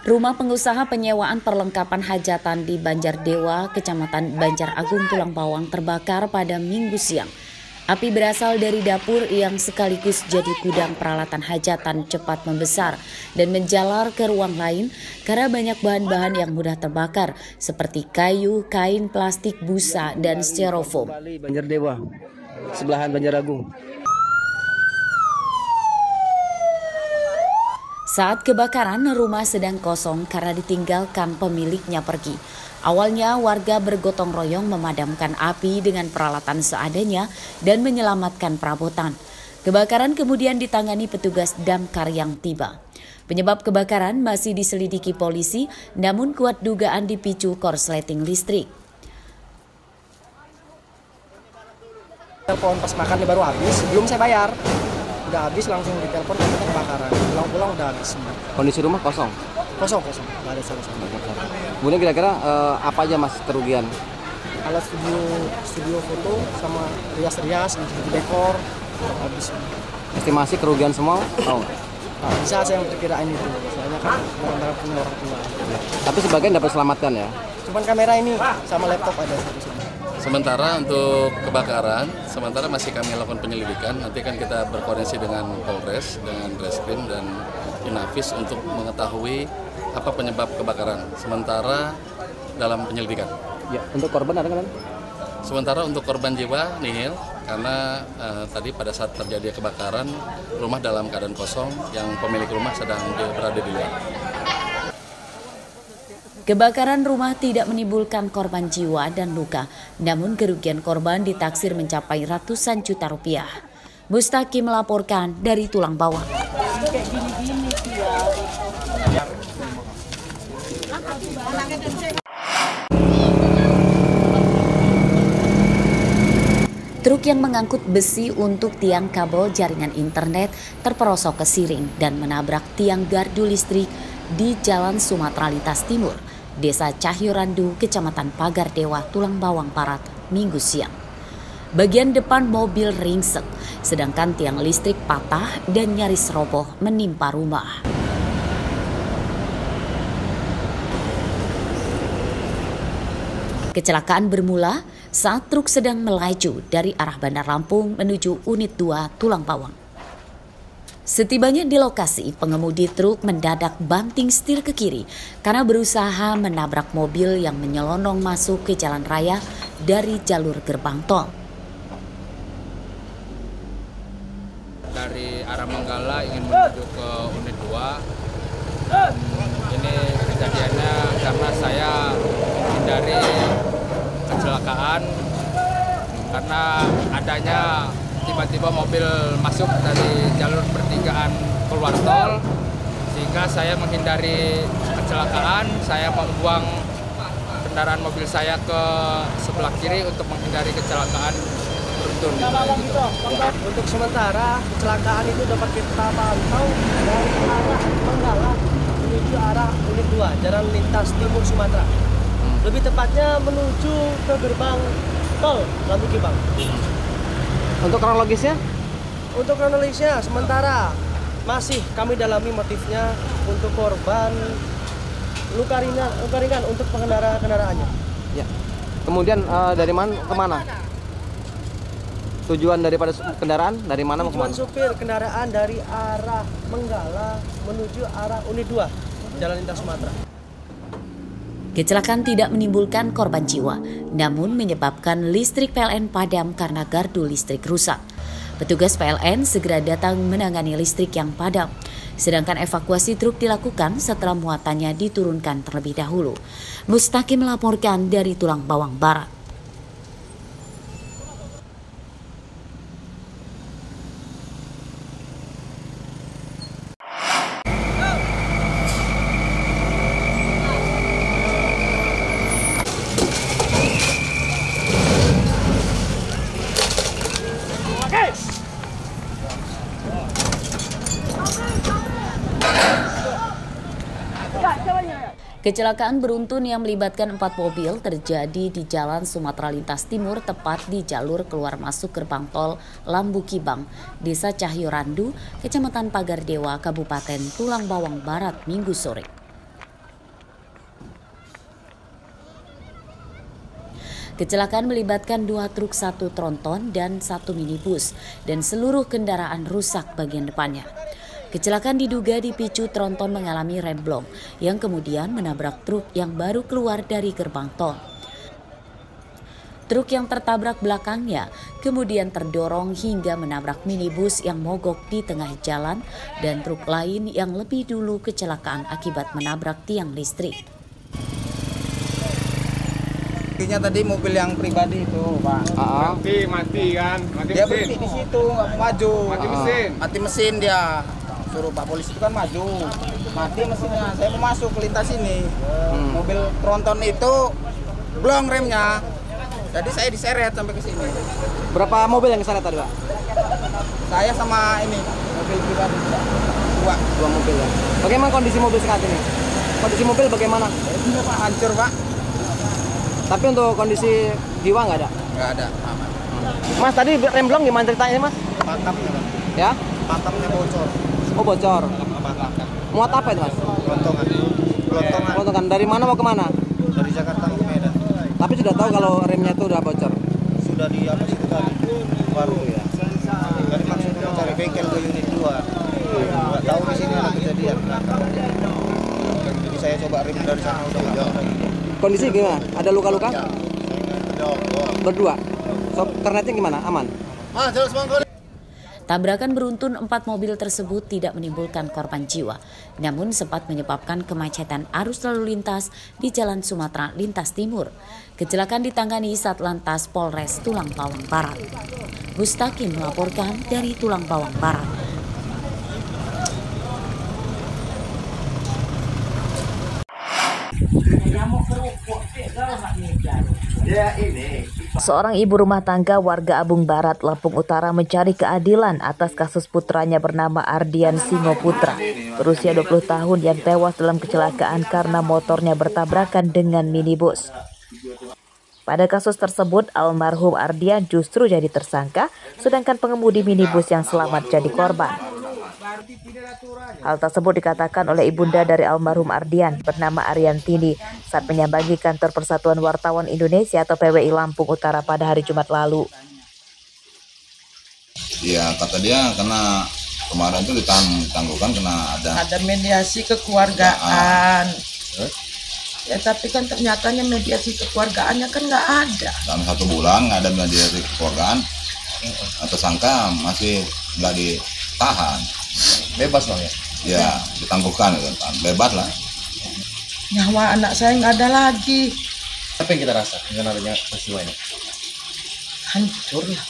Rumah pengusaha penyewaan perlengkapan hajatan di Banjardewa, Kecamatan Banjar Agung, Tulang Bawang terbakar pada Minggu siang. Api berasal dari dapur yang sekaligus jadi gudang peralatan hajatan cepat membesar dan menjalar ke ruang lain karena banyak bahan-bahan yang mudah terbakar seperti kayu, kain, plastik, busa, dan styrofoam. Banjardewa, sebelahan Banjar Agung. Saat kebakaran, rumah sedang kosong karena ditinggalkan pemiliknya pergi. Awalnya warga bergotong royong memadamkan api dengan peralatan seadanya dan menyelamatkan perabotan. Kebakaran kemudian ditangani petugas damkar yang tiba. Penyebab kebakaran masih diselidiki polisi, namun kuat dugaan dipicu korsleting listrik. Telepon pas makannya baru habis, belum saya bayar. Udah habis langsung ditelepon kita kebakaran. Pulang-pulang udah habis semua. Kondisi rumah kosong? Kosong. Nggak ada sama-sama. Kemudian kira-kira apa aja mas kerugian? Alat studio foto sama rias-rias, dekor, habis semua. Estimasi kerugian semua? Tahu nggak? Nah, bisa saya perkirain itu. Soalnya kan barang-barang punya orang tua. Tapi sebagian dapat selamatkan ya? Cuman kamera ini sama laptop ada di sini. Sementara untuk kebakaran, sementara masih kami lakukan penyelidikan. Nanti kan kita berkoordinasi dengan Polres, dengan Reskrim dan Inavis untuk mengetahui apa penyebab kebakaran. Sementara dalam penyelidikan. Ya, untuk korban ada kan? Sementara untuk korban jiwa nihil karena tadi pada saat terjadi kebakaran rumah dalam keadaan kosong yang pemilik rumah sedang berada di luar. Kebakaran rumah tidak menimbulkan korban jiwa dan luka, namun kerugian korban ditaksir mencapai ratusan juta rupiah. Mustaqim melaporkan dari Tulang Bawang. Truk yang mengangkut besi untuk tiang kabel jaringan internet terperosok ke siring dan menabrak tiang gardu listrik di Jalan Sumatera Lintas Timur, Desa Cahyorandu, Kecamatan Pagardewa, Tulang Bawang Barat, Minggu siang. Bagian depan mobil ringsek, sedangkan tiang listrik patah dan nyaris roboh menimpa rumah. Kecelakaan bermula saat truk sedang melaju dari arah Bandar Lampung menuju Unit 2 Tulang Bawang. Setibanya di lokasi, pengemudi truk mendadak banting setir ke kiri karena berusaha menabrak mobil yang menyelonong masuk ke jalan raya dari jalur gerbang tol. Dari arah Manggala ingin menuju ke Unit 2. Ini kejadiannya karena saya menghindari kecelakaan karena adanya tiba-tiba mobil masuk dari jalur pertigaan keluar tol, sehingga saya menghindari kecelakaan. Saya membuang kendaraan mobil saya ke sebelah kiri untuk menghindari kecelakaan beruntun. Untuk sementara kecelakaan itu dapat kita pantau dari arah Manggala menuju arah Unit 2 Jalan Lintas Timur Sumatera. Lebih tepatnya menuju ke gerbang tol Lambuki Bang. Untuk kronologisnya? Untuk kronologisnya sementara masih kami dalami motifnya. Untuk korban luka ringan untuk kendaraannya. Ya. Kemudian dari mana ke mana? Tujuan daripada kendaraan dari mana mau ke mana? Tujuan supir kendaraan dari arah Manggala menuju arah Unit 2 Jalan Lintas Sumatera. Kecelakaan tidak menimbulkan korban jiwa, namun menyebabkan listrik PLN padam karena gardu listrik rusak. Petugas PLN segera datang menangani listrik yang padam, sedangkan evakuasi truk dilakukan setelah muatannya diturunkan terlebih dahulu. Mustaqim melaporkan dari Tulang Bawang Barat. Kecelakaan beruntun yang melibatkan 4 mobil terjadi di Jalan Sumatera Lintas Timur, tepat di jalur keluar masuk gerbang tol Lambuki Bang, Desa Cahyorandu, Kecamatan Pagardewa, Kabupaten Tulang Bawang Barat, Minggu sore. Kecelakaan melibatkan 2 truk, 1 tronton, dan 1 minibus, dan seluruh kendaraan rusak bagian depannya. Kecelakaan diduga dipicu tronton mengalami remblong yang kemudian menabrak truk yang baru keluar dari gerbang tol. Truk yang tertabrak belakangnya kemudian terdorong hingga menabrak minibus yang mogok di tengah jalan dan truk lain yang lebih dulu kecelakaan akibat menabrak tiang listrik. Tadi mobil yang pribadi itu, Pak. Mati kan? Mati Dia mesin. berhenti di situ, nggak mau maju. Mati mesin. Mati mesin dia. Suruh Pak polisi itu kan maju. Mati mesinnya. Saya mau masuk ke lintas ini. Mobil tronton itu blong remnya. Jadi saya diseret sampai ke sini. Berapa mobil yang keseret tadi, Pak? Saya sama ini mobil pribadi. Dua mobil ya. Bagaimana kondisi mobil saat ini? Kondisi mobil bagaimana? Ini Pak hancur, Pak. Tapi untuk kondisi jiwa nggak ada? Nggak ada, aman. Mas, tadi remblong gimana ceritanya, Mas? Patapnya, Pak. Ya? Patapnya bocor. Oh, bocor. Muat apa itu, Mas? Kelontongan. Kelontongan. Dari mana mau kemana? Dari Jakarta ke Medan. Tapi sudah tahu kalau remnya itu udah bocor? Sudah di apa situ tadi? Baru ya. Tadi maksudnya mau cari bengkel ke unit 2. Nggak tahu di sini ada kejadian. Jadi saya coba rem dari sana udah nggak ada. Kondisi gimana? Ada luka-luka? Berdua. Kernetnya gimana? Aman? Jelas Bang. Tabrakan beruntun 4 mobil tersebut tidak menimbulkan korban jiwa, namun sempat menyebabkan kemacetan arus lalu lintas di Jalan Sumatera Lintas Timur. Kecelakaan ditangani Satlantas Polres Tulang Bawang Barat. Gustakin melaporkan dari Tulang Bawang Barat. Seorang ibu rumah tangga warga Abung Barat, Lampung Utara mencari keadilan atas kasus putranya bernama Ardian Singo Putra, berusia 20 tahun yang tewas dalam kecelakaan karena motornya bertabrakan dengan minibus. Pada kasus tersebut, almarhum Ardian justru jadi tersangka, sedangkan pengemudi minibus yang selamat jadi korban. Hal tersebut dikatakan oleh ibunda dari almarhum Ardian bernama Ariantini saat menyambangi kantor Persatuan Wartawan Indonesia atau PWI Lampung Utara pada hari Jumat lalu. Ya, kata dia karena kemarin itu ditangguhkan kena ada mediasi kekeluargaan. Ya tapi kan ternyatanya mediasi kekeluargaannya kan nggak ada. dalam 1 bulan nggak ada mediasi kekeluargaan. Tersangka masih nggak ditahan. Bebas Bang ya? Ya, ditangguhkan kan. Bebas lah. Nyawa anak saya nggak ada lagi. Apa yang kita rasa dengan adanya peristiwa ini? Hancur lah.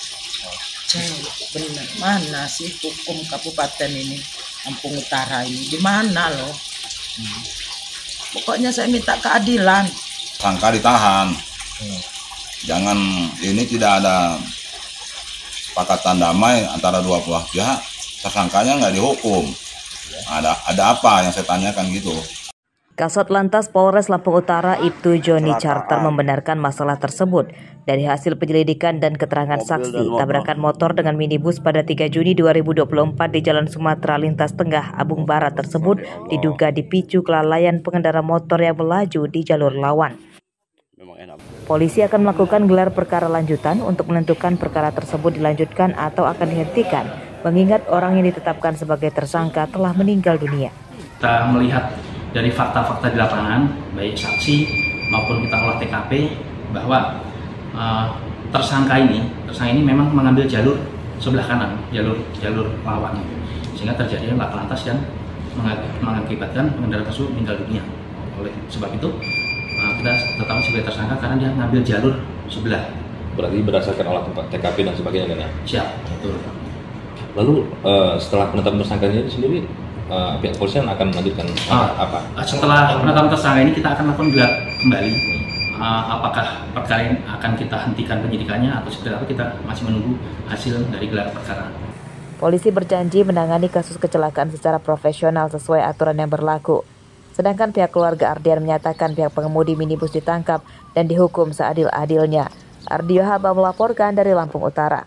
Benar. Mana sih hukum kabupaten ini, Lampung Utara ini? Di mana loh? Pokoknya saya minta keadilan. Tersangka ditahan. Jangan, ini tidak ada kesepakatan damai antara dua belah pihak. Tersangkanya nggak dihukum. Ada apa yang saya tanyakan gitu. Kasat Lantas Polres Lampung Utara Ibtu Joni Charter membenarkan masalah tersebut. Dari hasil penyelidikan dan keterangan saksi, tabrakan motor dengan minibus pada 3 Juni 2024 di Jalan Sumatera Lintas Tengah Abung Barat tersebut diduga dipicu kelalaian pengendara motor yang melaju di jalur lawan. Polisi akan melakukan gelar perkara lanjutan untuk menentukan perkara tersebut dilanjutkan atau akan dihentikan, mengingat orang yang ditetapkan sebagai tersangka telah meninggal dunia. Kita melihat dari fakta-fakta di lapangan, baik saksi maupun kita olah TKP, bahwa tersangka ini memang mengambil jalur sebelah kanan, jalur lawan, sehingga terjadi laka lantas dan mengakibatkan pengendara tersebut meninggal dunia. Oleh sebab itu kita tetapkan sebagai tersangka karena dia mengambil jalur sebelah. Berarti berdasarkan olah tempat TKP dan sebagainya kan ya? Siap, betul. Lalu setelah penetapan tersangkanya itu sendiri, pihak kepolisian akan melanjutkan apa? Setelah penetapan tersangka ini kita akan lakukan gelar kembali. Apakah perkara ini akan kita hentikan penyidikannya atau seperti apa, kita masih menunggu hasil dari gelar perkara. Polisi berjanji menangani kasus kecelakaan secara profesional sesuai aturan yang berlaku. Sedangkan pihak keluarga Ardian menyatakan pihak pengemudi minibus ditangkap dan dihukum seadil-adilnya. Ardi Wahaba melaporkan dari Lampung Utara.